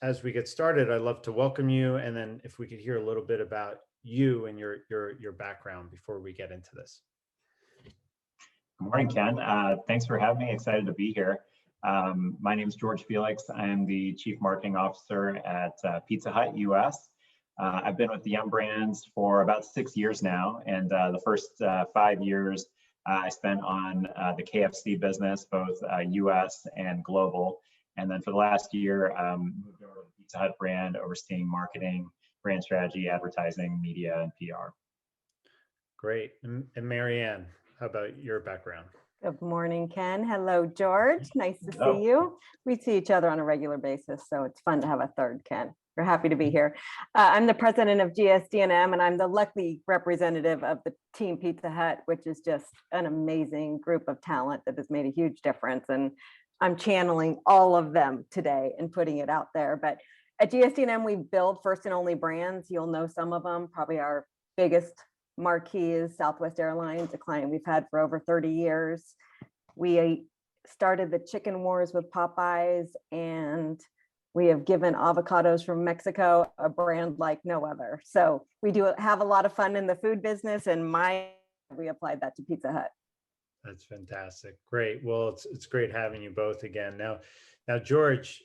as we get started, I'd love to welcome you, and then if we could hear a little bit about you and your background before we get into this. Good morning, Ken. Thanks for having me. Excited to be here. My name is George Felix. I am the Chief Marketing Officer at Pizza Hut US. I've been with the Yum Brands for about 6 years now, and the first 5 years I spent on the KFC business, both US and global. And then for the last year, moved over to the Pizza Hut brand, overseeing marketing, brand strategy, advertising, media, and PR. Great. And Marianne, how about your background? Good morning, Ken. Hello, George. Nice to see you. We see each other on a regular basis, so it's fun to have a third Ken. We're happy to be here. I'm the president of GSD&M, and I'm the lucky representative of the Team Pizza Hut, which is just an amazing group of talent that has made a huge difference. And I'm channeling all of them today and putting it out there. But at GSD&M, we build first and only brands. You'll know some of them. Probably our biggest marquee is Southwest Airlines, a client we've had for over 30 years. We started the chicken wars with Popeyes, and we have given avocados from Mexico a brand like no other. So we do have a lot of fun in the food business, and we applied that to Pizza Hut. That's fantastic. Great. Well, it's great having you both again. Now, George,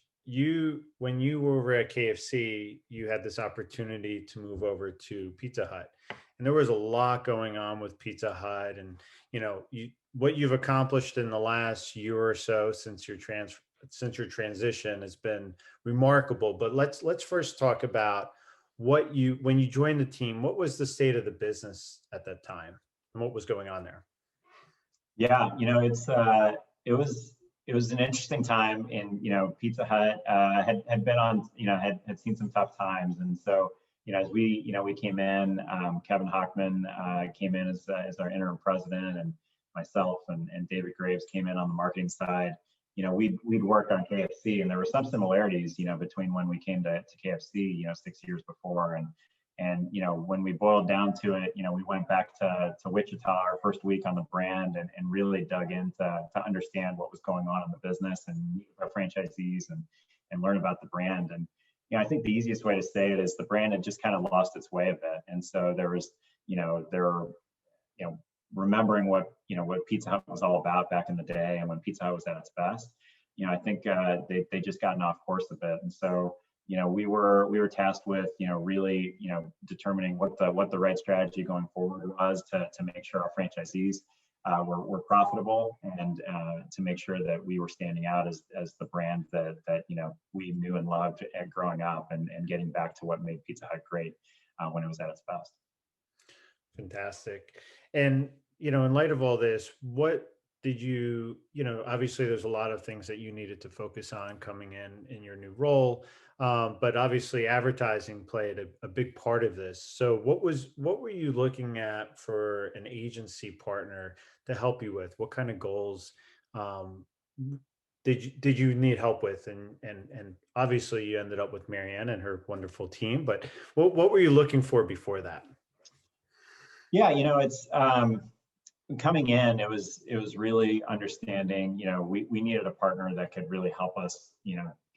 when you were over at KFC, you had this opportunity to move over to Pizza Hut, and there was a lot going on with Pizza Hut, and what you've accomplished in the last year or so since your transition has been remarkable. But let's first talk about when you joined the team. What was the state of the business at that time, and what was going on there? Yeah, it was an interesting time, and Pizza Hut had been on, had seen some tough times, and so as we came in, Kevin Hochman came in as our interim president, and myself and David Graves came in on the marketing side. We'd worked on KFC, and there were some similarities between when we came to KFC 6 years before, and when we boiled down to it, we went back to Wichita our first week on the brand, and really dug in to understand what was going on in the business, and meet our franchisees and learn about the brand. And I think the easiest way to say it is the brand had just kind of lost its way a bit, and so there was remembering what Pizza Hut was all about back in the day, and when Pizza Hut was at its best. I think they just gotten off course a bit, and so we were tasked with really determining what the right strategy going forward was to make sure our franchisees were profitable, and to make sure that we were standing out as the brand that we knew and loved growing up, and getting back to what made Pizza Hut great when it was at its best. Fantastic. And in light of all this, what did obviously there's a lot of things that you needed to focus on coming in your new role, but obviously advertising played a big part of this. So what were you looking at for an agency partner to help you with? What kind of goals did you need help with? And obviously you ended up with Marianne and her wonderful team, but what were you looking for before that? Yeah, it's coming in, it was really understanding, we needed a partner that could really help us,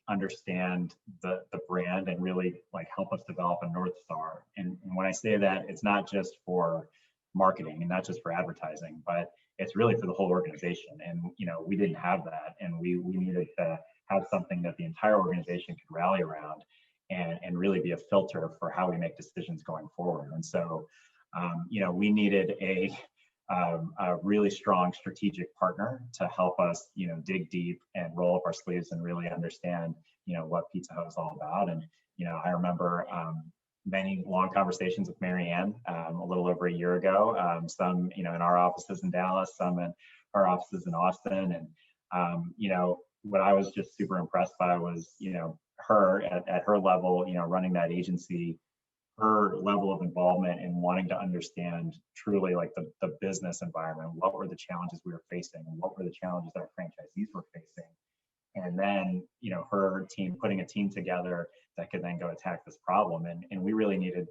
understand the brand, and really help us develop a North Star. And when I say that, it's not just for marketing and not just for advertising, but it's really for the whole organization. And we didn't have that, and we needed to have something that the entire organization could rally around, and really be a filter for how we make decisions going forward. And so we needed a really strong strategic partner to help us, dig deep and roll up our sleeves and really understand, what Pizza Hut is all about. And, I remember many long conversations with Marianne a little over a year ago, some, in our offices in Dallas, some in our offices in Austin. And, what I was just super impressed by was, her at her level, running that agency, her level of involvement in wanting to understand truly the business environment, what were the challenges we were facing, and what were the challenges our franchisees were facing. And then, her team putting a team together that could then go attack this problem. And we really needed,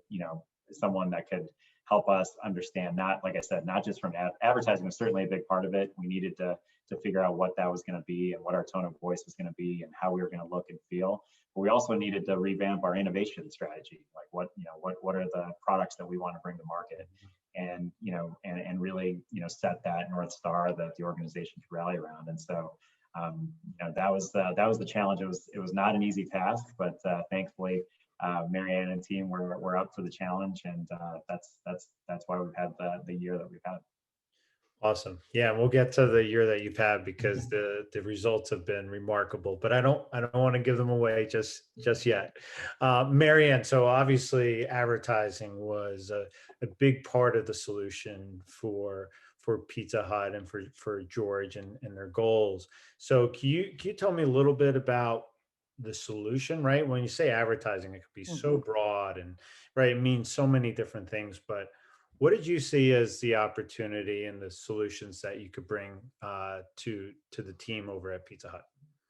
someone that could help us understand, not, like I said, not just from advertising was certainly a big part of it. We needed to to figure out what that was going to be and what our tone of voice was going to be and how we were going to look and feel. But we also needed to revamp our innovation strategy, like what are the products that we want to bring to market, and and really set that North Star that the organization could rally around. And so that was the challenge. It was not an easy task, but thankfully Marianne and team were up for the challenge, and that's why we've had the year that we've had. Awesome. Yeah, we'll get to the year that you've had because the results have been remarkable, but I don't want to give them away just yet. Marianne, so obviously advertising was a big part of the solution for Pizza Hut and for George and their goals. So can you tell me a little bit about the solution, right? When you say advertising, it could be so broad and right, it means so many different things, but what did you see as the opportunity and the solutions that you could bring to the team over at Pizza Hut?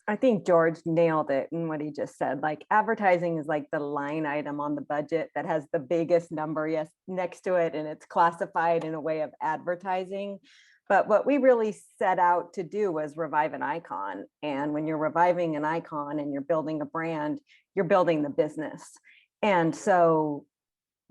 I think George nailed it in what he just said. Like, advertising is like the line item on the budget that has the biggest number next to it, and it's classified in a way of advertising. But what we really set out to do was revive an icon. And when you're reviving an icon and you're building a brand, you're building the business. And so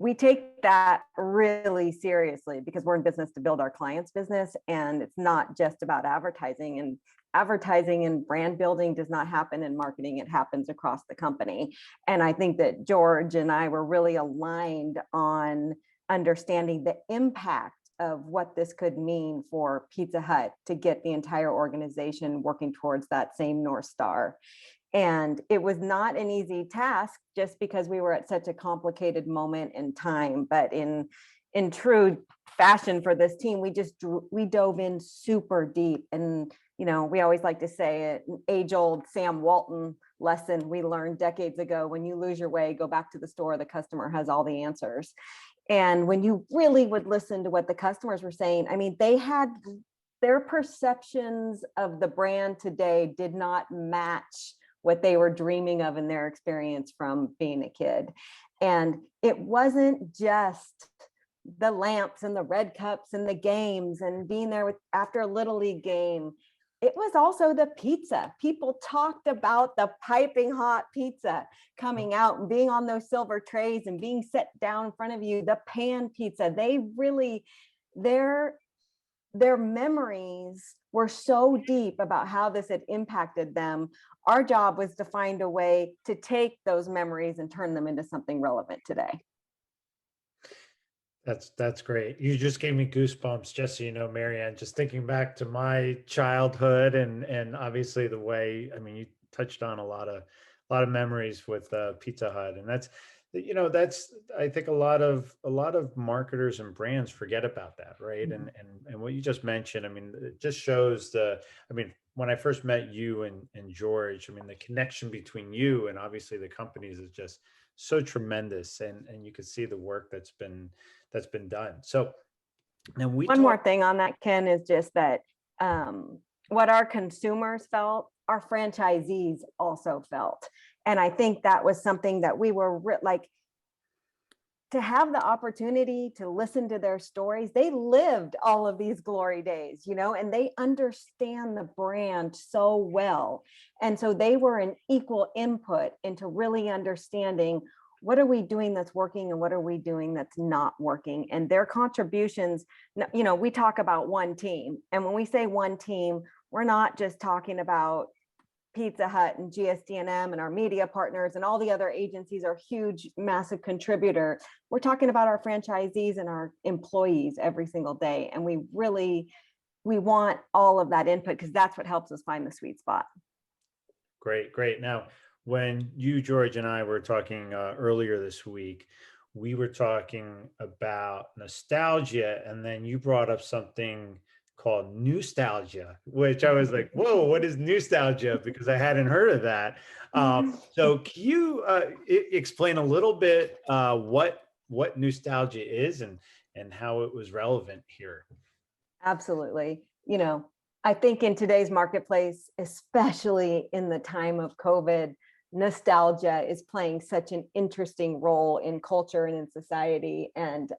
we take that really seriously because we're in business to build our clients' business, and it's not just about advertising. And advertising and brand building does not happen in marketing, it happens across the company. And I think that George and I were really aligned on understanding the impact of what this could mean for Pizza Hut to get the entire organization working towards that same North Star. And it was not an easy task just because we were at such a complicated moment in time, but in true fashion for this team, we dove in super deep. And we always like to say it, an age-old Sam Walton lesson we learned decades ago: when you lose your way, go back to the store, the customer has all the answers. And when you really would listen to what the customers were saying, I mean, they had their perceptions of the brand today did not match what they were dreaming of in their experience from being a kid. And it wasn't just the lamps and the red cups and the games and being there after a Little League game. It was also the pizza. People talked about the piping hot pizza coming out and being on those silver trays and being set down in front of you, the pan pizza. They really, their memories were so deep about how this had impacted them. Our job was to find a way to take those memories and turn them into something relevant today. That's great. You just gave me goosebumps, just so you know, Marianne, just thinking back to my childhood and obviously the way, I mean, you touched on a lot of memories with Pizza Hut, and that's I think a lot of marketers and brands forget about that, right? Mm-hmm. And what you just mentioned, I mean, it just shows when I first met you and George, I mean, the connection between you and obviously the companies is just so tremendous, and you can see the work that's been done. So now one more thing on that, Ken, is just that what our consumers felt, our franchisees also felt. And I think that was something that we were to have the opportunity to listen to their stories. They lived all of these glory days, and they understand the brand so well. And so they were an equal input into really understanding, what are we doing that's working and what are we doing that's not working? And their contributions, we talk about one team. And when we say one team, we're not just talking about Pizza Hut and GSD&M and our media partners and all the other agencies are huge, massive contributor. We're talking about our franchisees and our employees every single day. And we want all of that input because that's what helps us find the sweet spot. Great. Now, when you, George, and I were talking earlier this week, we were talking about nostalgia, and then you brought up something called nostalgia, which I was like, whoa, what is nostalgia? Because I hadn't heard of that. So can you explain a little bit what nostalgia is and how it was relevant here? Absolutely. I think in today's marketplace, especially in the time of COVID, nostalgia is playing such an interesting role in culture and in society. And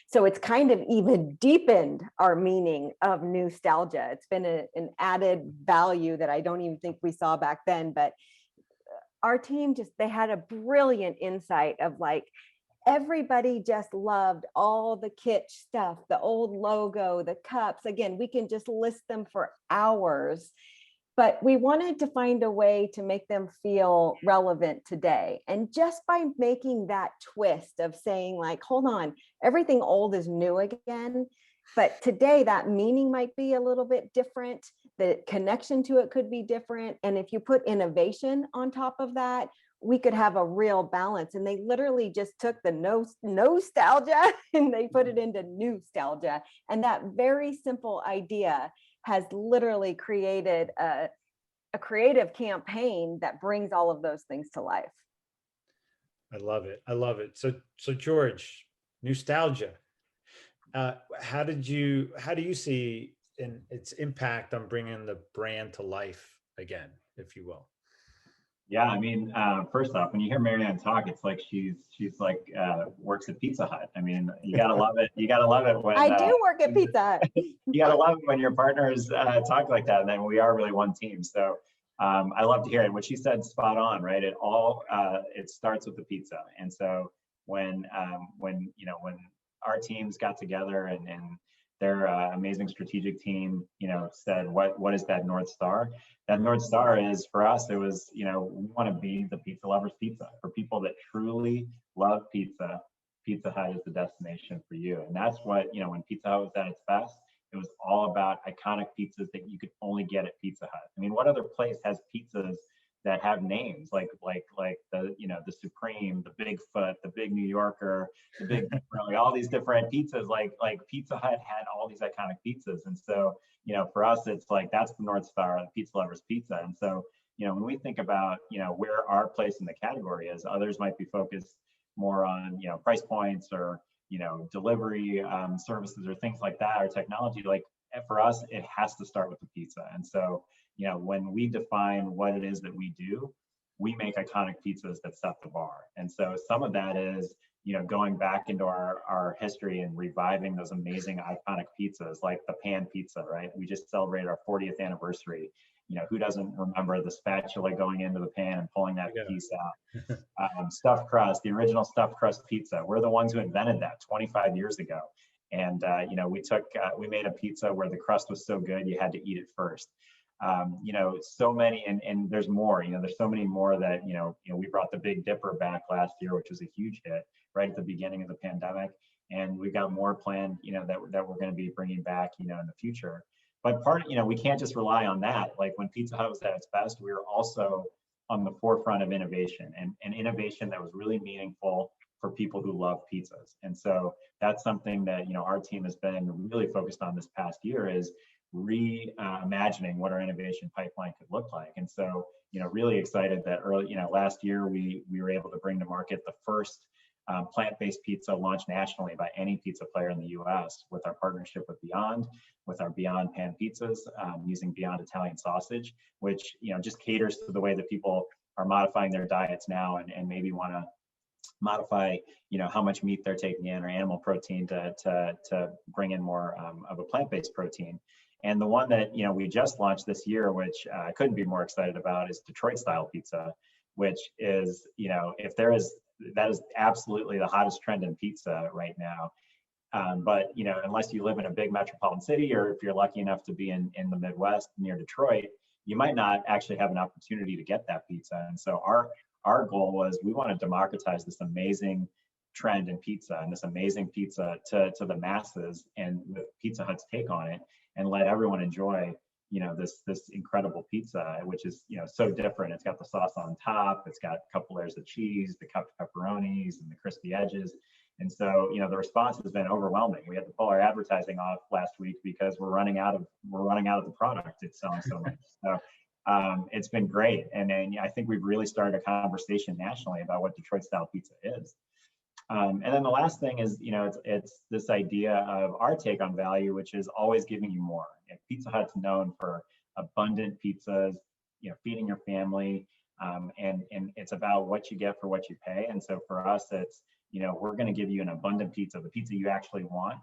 so it's kind of even deepened our meaning of nostalgia. It's been an added value that I don't even think we saw back then, but our team they had a brilliant insight of like, everybody just loved all the kitsch stuff, the old logo, the cups. Again, we can just list them for hours, but we wanted to find a way to make them feel relevant today. And just by making that twist of saying like, hold on, everything old is new again, but today that meaning might be a little bit different. The connection to it could be different. And if you put innovation on top of that, we could have a real balance. And they literally just took the nostalgia and they put it into nostalgia. And that very simple idea has literally created a creative campaign that brings all of those things to life. I love it. I love it. So George, nostalgia. How do you see its impact on bringing the brand to life again, if you will? Yeah, I mean, first off, when you hear Marianne talk, it's like she's like works at Pizza Hut. I mean, you gotta love it. You gotta love it when I do work at Pizza Hut. You gotta love it when your partners talk like that, and then we are really one team. So I love to hear it. What she said, spot on, right? It starts with the pizza, and so when our teams got together and their amazing strategic team, said, what is that North Star? That North Star is, for us, it was, we want to be the pizza lovers pizza. For people that truly love pizza, Pizza Hut is the destination for you. And that's what, when Pizza Hut was at its best, it was all about iconic pizzas that you could only get at Pizza Hut. I mean, what other place has pizzas that have names like the Supreme, the Bigfoot, the Big New Yorker, the Big really all these different pizzas, like Pizza Hut had all these iconic pizzas. And so, for us, it's like, that's the North Star, the pizza lovers pizza. And so, when we think about, where our place in the category is, others might be focused more on, price points or, delivery services or things like that, or technology. Like, for us, it has to start with the pizza. And so, when we define what it is that we do, we make iconic pizzas that set the bar. And so some of that is, going back into our history and reviving those amazing iconic pizzas, like the pan pizza, right? We just celebrated our 40th anniversary. Who doesn't remember the spatula going into the pan and pulling that piece out? Stuffed crust, the original stuffed crust pizza. We're the ones who invented that 25 years ago. And, we made a pizza where the crust was so good, you had to eat it first. So many, and there's more, there's so many more that, we brought the Big Dipper back last year, which was a huge hit right at the beginning of the pandemic. And we've got more planned, that we're going to be bringing back, in the future. But we can't just rely on that. Like when Pizza Hut was at its best, we were also on the forefront of innovation and innovation that was really meaningful for people who love pizzas. And so that's something that, our team has been really focused on this past year, is reimagining what our innovation pipeline could look like. And so, really excited that last year we were able to bring to market the first plant-based pizza launched nationally by any pizza player in the US, with our partnership with Beyond, with our Beyond Pan Pizzas, using Beyond Italian sausage, which, just caters to the way that people are modifying their diets now and maybe want to modify, how much meat they're taking in or animal protein to bring in more of a plant-based protein. And the one that, we just launched this year, which I couldn't be more excited about, is Detroit style pizza, which is, that is absolutely the hottest trend in pizza right now. But, unless you live in a big metropolitan city, or if you're lucky enough to be in the Midwest near Detroit, you might not actually have an opportunity to get that pizza. And so our goal was, we want to democratize this amazing trend in pizza and this amazing pizza to the masses, and with Pizza Hut's take on it, and let everyone enjoy, this incredible pizza, which is, so different. It's got the sauce on top, it's got a couple layers of cheese, the cupped pepperonis and the crispy edges. And so, the response has been overwhelming. We had to pull our advertising off last week because we're running out of the product. It's selling so much. So it's been great. And then I think we've really started a conversation nationally about what Detroit style pizza is. And then the last thing is, it's this idea of our take on value, which is always giving you more. Pizza Hut's known for abundant pizzas, feeding your family, And it's about what you get for what you pay. And so for us, it's, we're going to give you an abundant pizza, the pizza you actually want,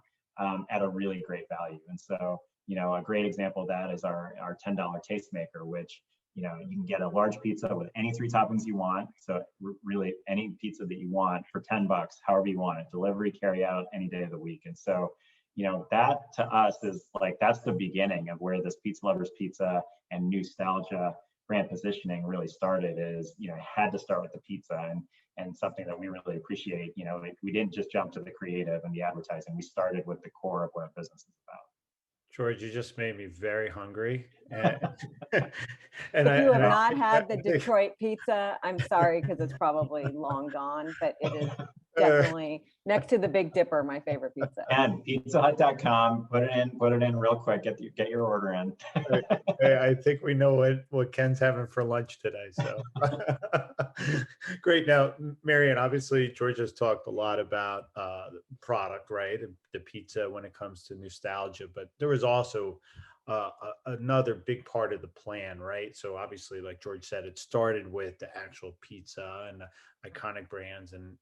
at a really great value. And so, a great example of that is our $10 tastemaker, which, you can get a large pizza with any 3 toppings you want. So really any pizza that you want for $10, however you want it, delivery, carry out, any day of the week. And so, that to us is like, that's the beginning of where this Pizza Lovers Pizza and nostalgia brand positioning really started. Is, it had to start with the pizza, and something that we really appreciate. We didn't just jump to the creative and the advertising. We started with the core of what our business is about. George, you just made me very hungry. And, if you have not had the Detroit pizza, I'm sorry, because it's probably long gone, but it is definitely next to the Big Dipper, my favorite pizza. And pizzahut.com, put it in real quick, get your order in. I think we know what Ken's having for lunch today. So great. Now, Marianne, obviously George has talked a lot about product, right? The pizza when it comes to nostalgia, but there was also another big part of the plan, right? So obviously, like George said, it started with the actual pizza and the iconic brands and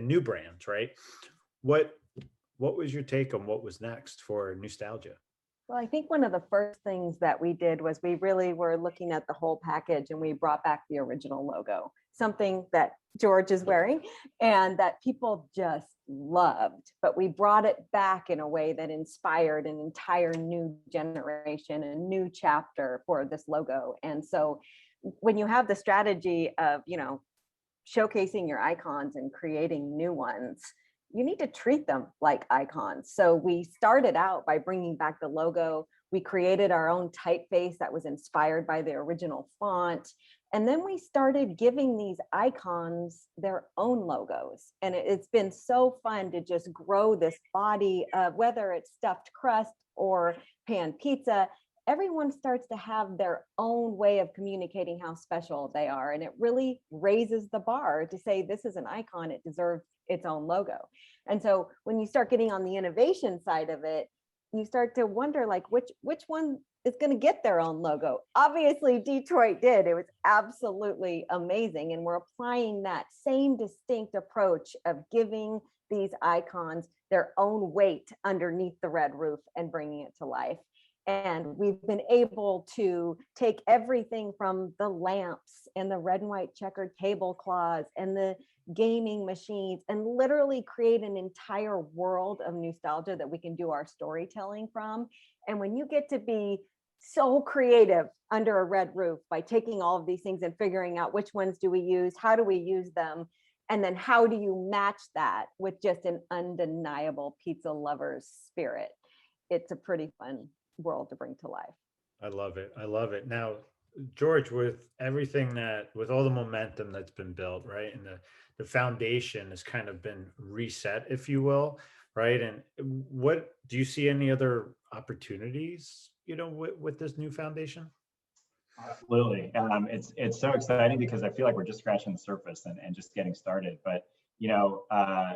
new brands, right? What was your take on what was next for nostalgia? Well, I think one of the first things that we did was we really were looking at the whole package, and we brought back the original logo, something that George is wearing and that people just loved. But we brought it back in a way that inspired an entire new generation, a new chapter for this logo. And so when you have the strategy of, showcasing your icons and creating new ones, you need to treat them like icons. So we started out by bringing back the logo. We created our own typeface that was inspired by the original font. And then we started giving these icons their own logos. And it's been so fun to just grow this body of, whether it's stuffed crust or pan pizza, everyone starts to have their own way of communicating how special they are. And it really raises the bar to say, this is an icon, it deserves its own logo. And so when you start getting on the innovation side of it, you start to wonder, like, which one is going to get their own logo? Obviously, Detroit did. It was absolutely amazing. And we're applying that same distinct approach of giving these icons their own weight underneath the red roof and bringing it to life. And we've been able to take everything from the lamps and the red and white checkered tablecloths and the gaming machines and literally create an entire world of nostalgia that we can do our storytelling from. And when you get to be so creative under a red roof by taking all of these things and figuring out which ones do we use, how do we use them, and then how do you match that with just an undeniable pizza lover's spirit, it's a pretty fun world to bring to life. I love it. I love it. Now, George, with all the momentum that's been built, right, and the foundation has kind of been reset, if you will, right? And what do you see any other opportunities, with this new foundation? Absolutely. It's so exciting because I feel like we're just scratching the surface and just getting started. But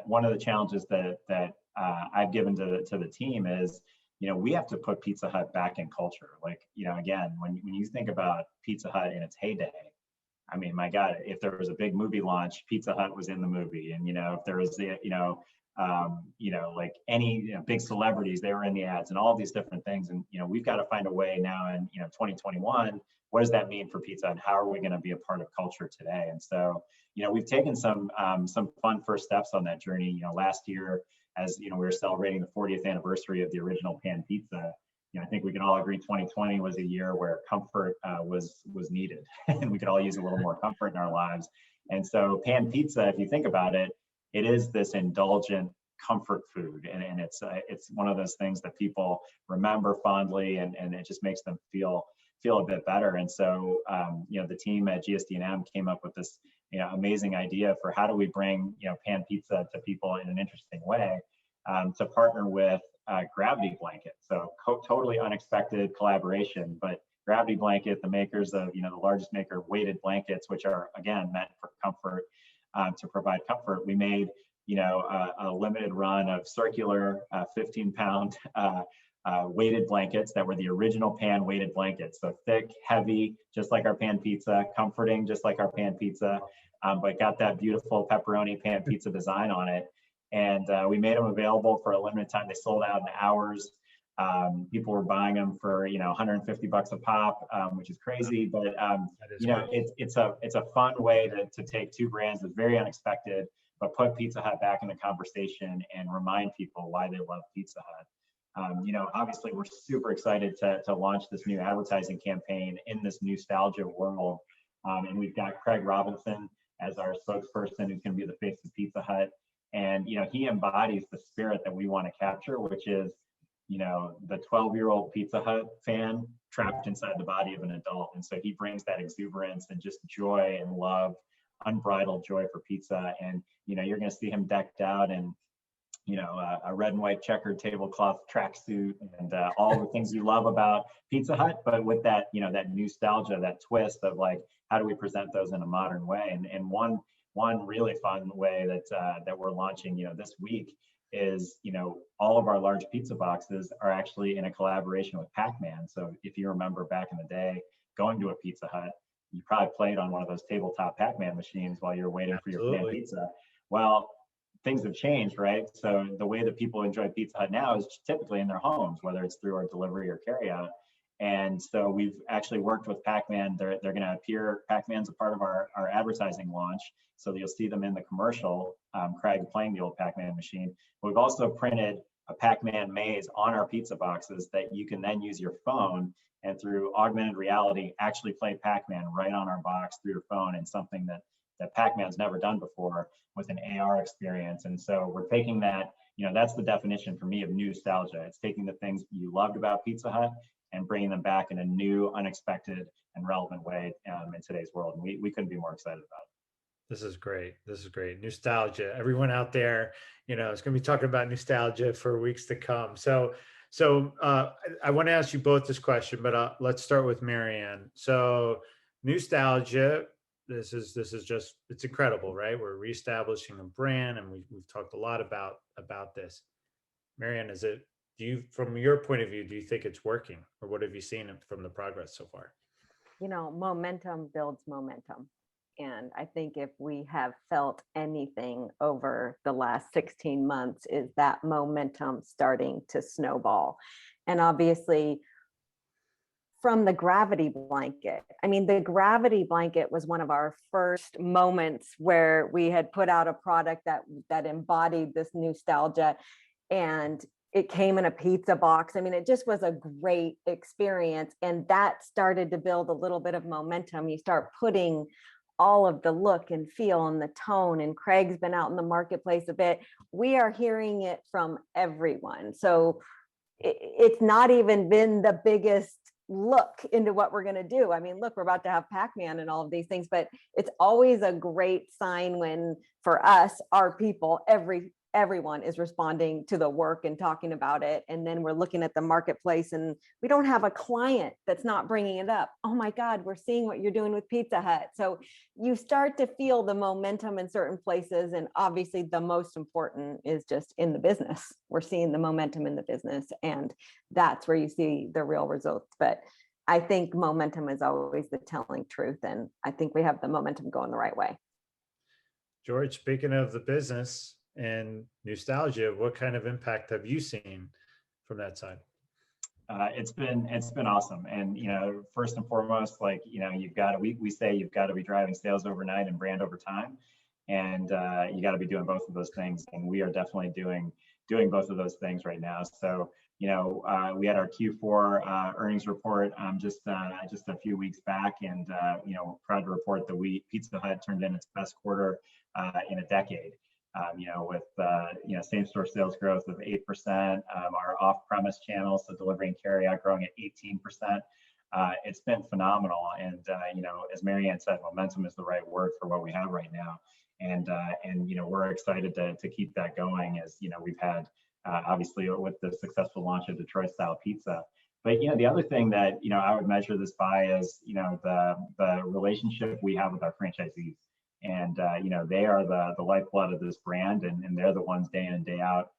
one of the challenges that I've given to the team is, we have to put Pizza Hut back in culture. Like, again, when you think about Pizza Hut in its heyday, I mean, my God, if there was a big movie launch, Pizza Hut was in the movie. And, if there was, like any big celebrities, they were in the ads and all these different things. And, we've got to find a way now in, 2021, what does that mean for pizza and how are we going to be a part of culture today? And so, we've taken some fun first steps on that journey. Last year, as we were celebrating the 40th anniversary of the original pan pizza, I think we can all agree 2020 was a year where comfort was needed, and we could all use a little more comfort in our lives. And so pan pizza, if you think about it, it is this indulgent comfort food, and it's one of those things that people remember fondly, and it just makes them feel a bit better. And so the team at GSD&M came up with this amazing idea for how do we bring pan pizza to people in an interesting way, to partner with Gravity Blanket. So totally unexpected collaboration, but Gravity Blanket, the makers of the largest maker of weighted blankets, which are again meant for comfort, to provide comfort. We made a limited run of circular 15-pound weighted blankets that were the original pan weighted blankets. So thick, heavy, just like our pan pizza, comforting, just like our pan pizza, but got that beautiful pepperoni pan pizza design on it. And we made them available for a limited time. They sold out in hours. People were buying them for, you know, $150 a pop, which is crazy. But you know, it's a fun way to take two brands that's very unexpected, but put Pizza Hut back in the conversation and remind people why they love Pizza Hut. You know, obviously we're super excited to launch this new advertising campaign in this nostalgia world. And we've got Craig Robinson as our spokesperson, who's going to be the face of Pizza Hut. And, you know, he embodies the spirit that we want to capture, which is, you know, the 12-year-old Pizza Hut fan trapped inside the body of an adult. And so he brings that exuberance and just joy and love, unbridled joy for pizza. And, you know, you're going to see him decked out in, you know, a red and white checkered tablecloth tracksuit and all the things you love about Pizza Hut, but with that, you know, that nostalgia, that twist of like, how do we present those in a modern way? And one really fun way that we're launching, you know, this week is, you know, all of our large pizza boxes are actually in a collaboration with Pac-Man. So if you remember back in the day, going to a Pizza Hut, you probably played on one of those tabletop Pac-Man machines while you're waiting for your pan pizza. Well, things have changed, right? So the way that people enjoy Pizza Hut now is typically in their homes, whether it's through our delivery or carryout. And so we've actually worked with Pac-Man. They're going to appear, Pac-Man's a part of our advertising launch. So you'll see them in the commercial, Craig playing the old Pac-Man machine. We've also printed a Pac-Man maze on our pizza boxes that you can then use your phone and through augmented reality, actually play Pac-Man right on our box through your phone, and something that Pac-Man's never done before with an AR experience. And so we're taking that, you know, that's the definition for me of nostalgia. It's taking the things you loved about Pizza Hut and bringing them back in a new, unexpected, and relevant way in today's world. And we couldn't be more excited about it. This is great. This is great. Nostalgia. Everyone out there, you know, is going to be talking about nostalgia for weeks to come. So I want to ask you both this question, but let's start with Marianne. So nostalgia, this is just, it's incredible, right? We're reestablishing a brand, and we've talked a lot about this. Marianne, from your point of view, do you think it's working, or what have you seen from the progress so far? You know, momentum builds momentum. And I think if we have felt anything over the last 16 months, is that momentum starting to snowball. And obviously, from the gravity blanket, I mean, the gravity blanket was one of our first moments where we had put out a product that embodied this nostalgia, and it came in a pizza box. I mean, it just was a great experience. And that started to build a little bit of momentum. You start putting all of the look and feel and the tone, and Craig's been out in the marketplace a bit. We are hearing it from everyone. So it's not even been the biggest look into what we're going to do. I mean, look, we're about to have Pac-Man and all of these things, but it's always a great sign when, for us, our people, everyone is responding to the work and talking about it. And then we're looking at the marketplace, and we don't have a client that's not bringing it up. Oh my God, we're seeing what you're doing with Pizza Hut. So you start to feel the momentum in certain places. And obviously the most important is just in the business. We're seeing the momentum in the business, and that's where you see the real results. But I think momentum is always the telling truth. And I think we have the momentum going the right way. George, speaking of the business and nostalgia, what kind of impact have you seen from that side? It's been awesome. And, you know, first and foremost, like, you know, we say you've got to be driving sales overnight and brand over time. And you got to be doing both of those things. And we are definitely doing both of those things right now. So, you know, we had our Q4 earnings report just a few weeks back, and you know, proud to report that Pizza Hut turned in its best quarter in a decade. You know, with you know, same-store sales growth of 8%, our off-premise channels, so delivery and carryout, growing at 18%. It's been phenomenal, and you know, as Marianne said, momentum is the right word for what we have right now. And you know, we're excited to keep that going, as you know, we've had obviously with the successful launch of Detroit style pizza. But you know, the other thing that, you know, I would measure this by is, you know, the relationship we have with our franchisees. And you know, they are the lifeblood of this brand, and they're the ones day in and day out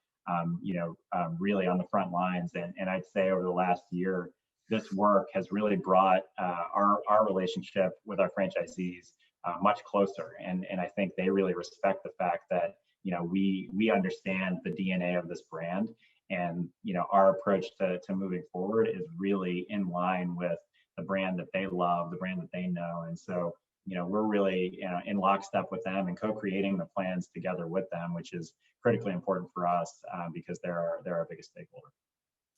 really on the front lines. And I'd say over the last year, this work has really brought our relationship with our franchisees much closer. And I think they really respect the fact that, we understand the DNA of this brand. And, our approach to moving forward is really in line with the brand that they love, the brand that they know. And so, we're really in lockstep with them and co-creating the plans together with them, which is critically important for us because they're our biggest stakeholder.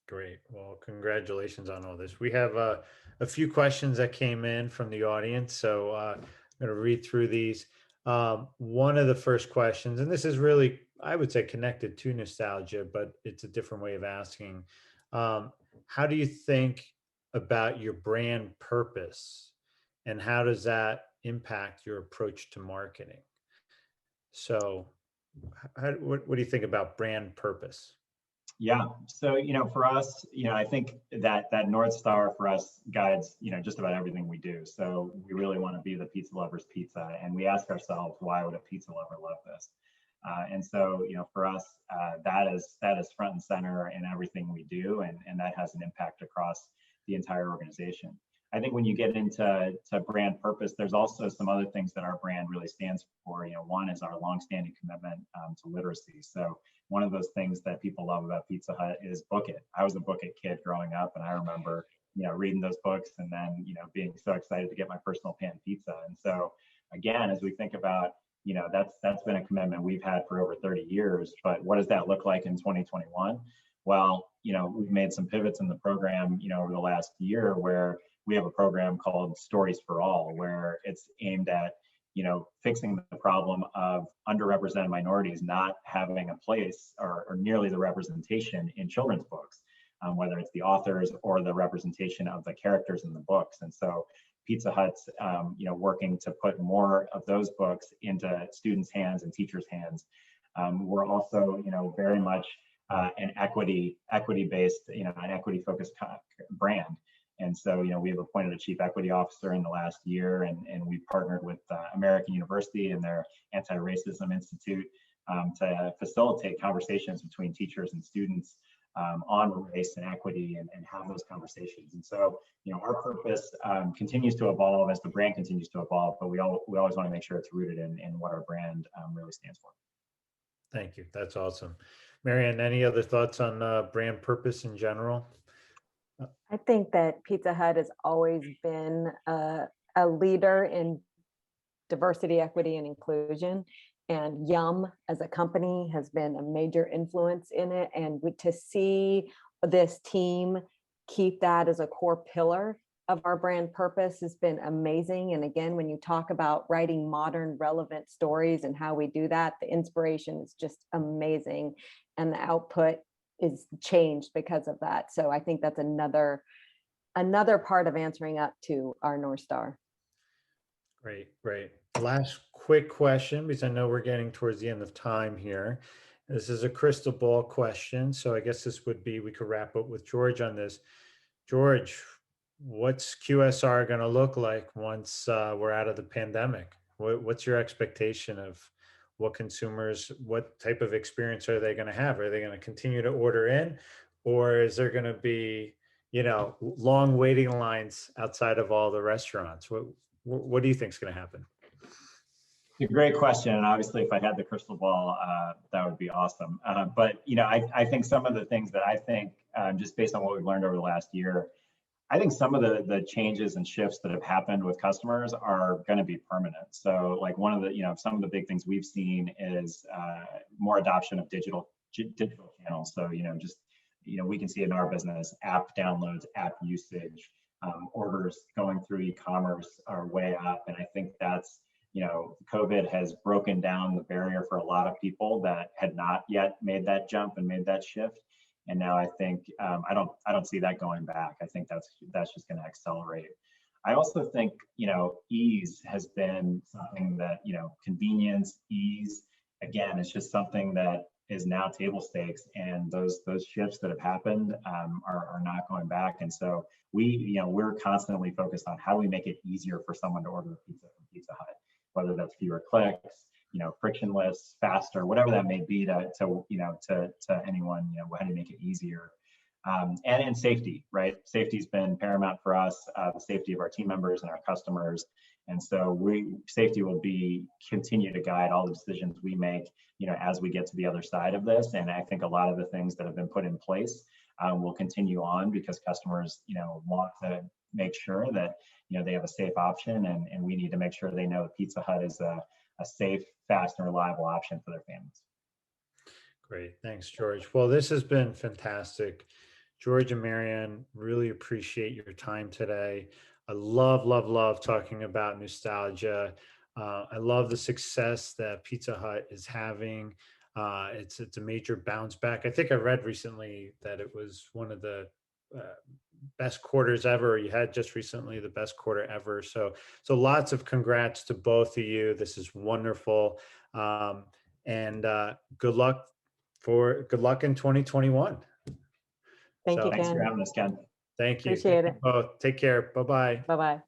Great. Well, congratulations on all this. We have a few questions that came in from the audience, so I'm going to read through these. One of the first questions, and this is really, I would say, connected to nostalgia, but it's a different way of asking. How do you think about your brand purpose, and how does that impact your approach to marketing? So, what do you think about brand purpose? Yeah. So, for us, I think that North Star for us guides, just about everything we do. So we really want to be the pizza lover's pizza. And we ask ourselves, why would a pizza lover love this? And so, for us, that is front and center in everything we do. And that has an impact across the entire organization. I think when you get into brand purpose, there's also some other things that our brand really stands for. One is our longstanding commitment to literacy. So one of those things that people love about Pizza Hut is Book It. I was a Book It kid growing up, and I remember, reading those books and then, being so excited to get my personal pan pizza. And so again, as we think about, that's been a commitment we've had for over 30 years. But what does that look like in 2021? Well, we've made some pivots in the program, over the last year where we have a program called Stories for All, where it's aimed at, fixing the problem of underrepresented minorities not having a place or nearly the representation in children's books, whether it's the authors or the representation of the characters in the books. And so Pizza Hut's, working to put more of those books into students' hands and teachers' hands. We're also, very much an equity-based, an equity-focused brand. And so, we have appointed a chief equity officer in the last year, and we've partnered with American University and their Anti-Racism Institute to facilitate conversations between teachers and students on race and equity and have those conversations. And so, our purpose continues to evolve as the brand continues to evolve, but we always want to make sure it's rooted in what our brand really stands for. Thank you. That's awesome. Marianne, any other thoughts on brand purpose in general? I think that Pizza Hut has always been a leader in diversity, equity, and inclusion. And Yum as a company has been a major influence in it. And to see this team keep that as a core pillar of our brand purpose has been amazing. And again, when you talk about writing modern, relevant stories and how we do that, the inspiration is just amazing. And the output is changed because of that. So I think that's another part of answering up to our North Star. Great. Last quick question, because I know we're getting towards the end of time here. This is a crystal ball question. So I guess this would be, we could wrap up with George on this. George, what's QSR going to look like once we're out of the pandemic? What's your expectation of what type of experience are they going to have? Are they going to continue to order in, or is there going to be, long waiting lines outside of all the restaurants? What do you think is going to happen? It's a great question. And obviously, if I had the crystal ball, that would be awesome. But, I think some of the things that I think, just based on what we've learned over the last year, I think some of the changes and shifts that have happened with customers are going to be permanent. So like one of the, some of the big things we've seen is more adoption of digital channels. So, we can see in our business, app downloads, app usage, orders going through e-commerce are way up. And I think that's, COVID has broken down the barrier for a lot of people that had not yet made that jump and made that shift. And now I think I don't see that going back. I think that's just going to accelerate. I also think ease has been something that convenience, ease. Again, it's just something that is now table stakes, and those shifts that have happened are not going back. And so we're constantly focused on how do we make it easier for someone to order a pizza from Pizza Hut, whether that's fewer clicks, frictionless, faster, whatever that may be to anyone, how to make it easier. And safety, right? Safety's been paramount for us, the safety of our team members and our customers. And so safety will continue to guide all the decisions we make, as we get to the other side of this. And I think a lot of the things that have been put in place will continue on because customers, want to make sure that, they have a safe option, and we need to make sure they know that Pizza Hut is a safe, fast, and reliable option for their families. Great. Thanks, George. Well, this has been fantastic. George and Marianne, really appreciate your time today. I love talking about nostalgia. I love the success that Pizza Hut is having. It's a major bounce back. I think I read recently that it was one of the best quarters ever. You had just recently the best quarter ever. So lots of congrats to both of you. This is wonderful. And good luck in 2021. Thank you, Thanks Ken. for having us, Ken. Thank you. Appreciate Thank it. you both. Take care. Bye-bye. Bye-bye.